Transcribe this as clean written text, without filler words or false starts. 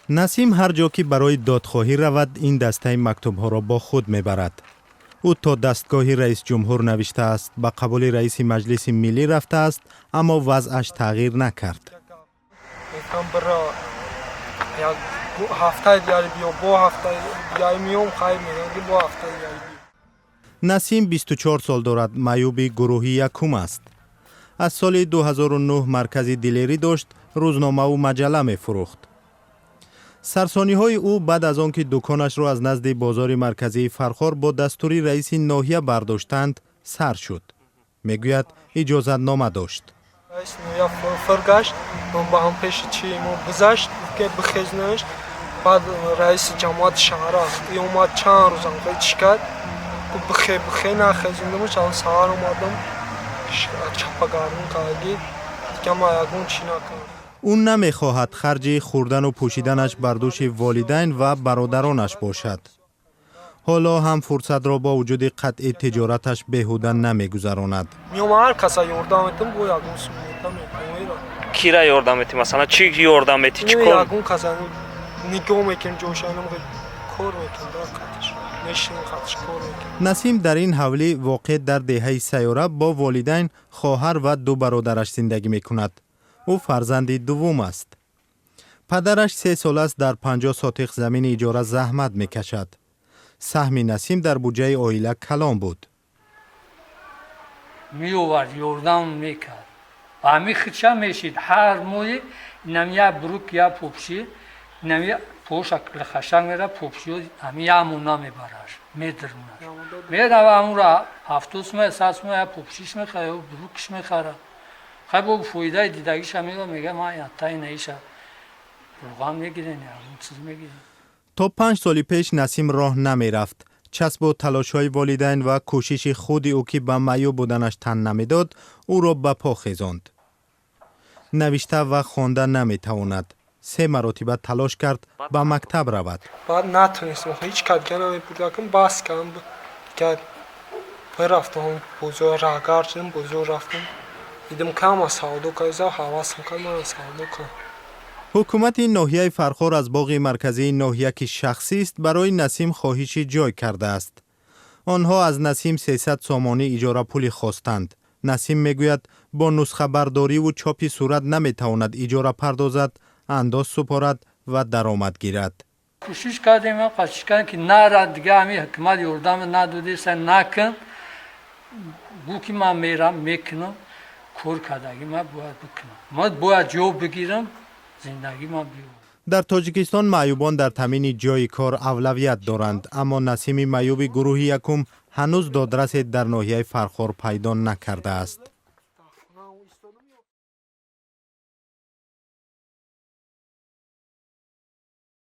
насим ҳар ҷо ки барои додхоҳӣ равад ин дастаи мактубҳоро бо худ мебарад. ӯ то дастгоҳи раис ҷумҳур навиштааст, ба қабули раиси маҷлиси миллӣ рафтааст, аммо вазъаш тағйир накард. насим 24 сол дорад, маъюби гурӯҳи якум аст. аз соли 2009 маркази дилерӣ дошт, рӯзномаву маҷалла мефурӯхт. сарсониҳои ӯ баъд аз он ки дуконашро аз назди бозори марказии Фархор бо дастури раиси ноҳия бардоштанд, сар шуд. мегӯяд иҷозатнома дошт. بعد رئیس جماعت شهر اومد چند روز انقدر کرد که بخیر نخزیدم چند سال اومدم چپاگارون کاگی دیگه ما یکون چی نکردم. او نمیخواهد خرج خوردن و پوشیدنش بر دوش والدین و برادرانش باشد. حالا هم فرصت را با وجود قطع تجارتش بهوده نمیگذراند. میام هر کسا یاردم میتم بو یکون سومیتم میکنم. کی را یاردم میتی؟ مثلا چی یاردم میتی؟ چی کار؟ یکون کسا نگاه میکنم جوشانم کار میکنم برکاتش. نشین خاطش کار میکنم. نسیم در این حولی واقع در دهه سیاره با والدین، خواهر و دو برادرش زندگی میکند. او فرزند دوم است. پدرش 3 سال است در 50 ساتق زمین اجاره زحمت میکشد. سهم نسیم در بودجه عائله کلان بود. میوارد یاردم میکرد. و همی خدشه میشید هر موی نمیه بروک یا پوپشی نمیه پوشک لخشنگ میره پوپشی همی همونا میبرش میدرونش میره و همون را هفتوس می ساس می پوپشیش میخواه و بروکش میخواه خیلی با فویده دیدگیش همیده میگه ما یادتای نیشه روغان میگیرین یا اون چیز میگیرین. تا 5 سال پیش نسیم راه نمی رفت. چسب و تلاش‌های والدین و کوشش خود او که به معیوب بودنش تن نمیداد، او را به پا خیزاند. نوشته و خوانده نمیتواند. 3 مرتبه تلاش کرد به مکتب رود. بعد نتونستم هیچ کاری نمی‌کردم باز کردم که رفتم بزرگ راهکار شدم بزرگ رفتم دیدم کام سعودو کایزا حواسم کردم سعودو کنم. حکومت ناحیه فرخار از باغ مرکزی ناحیه که شخصی است برای نسیم خواهش جای کرده است. آنها از نسیم 300 سامانی اجاره پولی خواستند. نسیم میگوید با نسخه برداری و چاپی صورت نمیتواند اجاره پردازد، انداز سپارد و درآمد گیرد. کوشش کردیم قصد کردیم که نه دیگه همی حکومت یاردم نداده سن نکن بو که من میرم میکنم کار کردگی من باید بکنم من باید جواب بگیرم زندگی ما بیو. در تاجیکستان معیوبان در تامین جای کار اولویت دارند، اما نسیم معیوب گروه یکم هنوز دادرس در ناحیه فرخار پیدا نکرده است.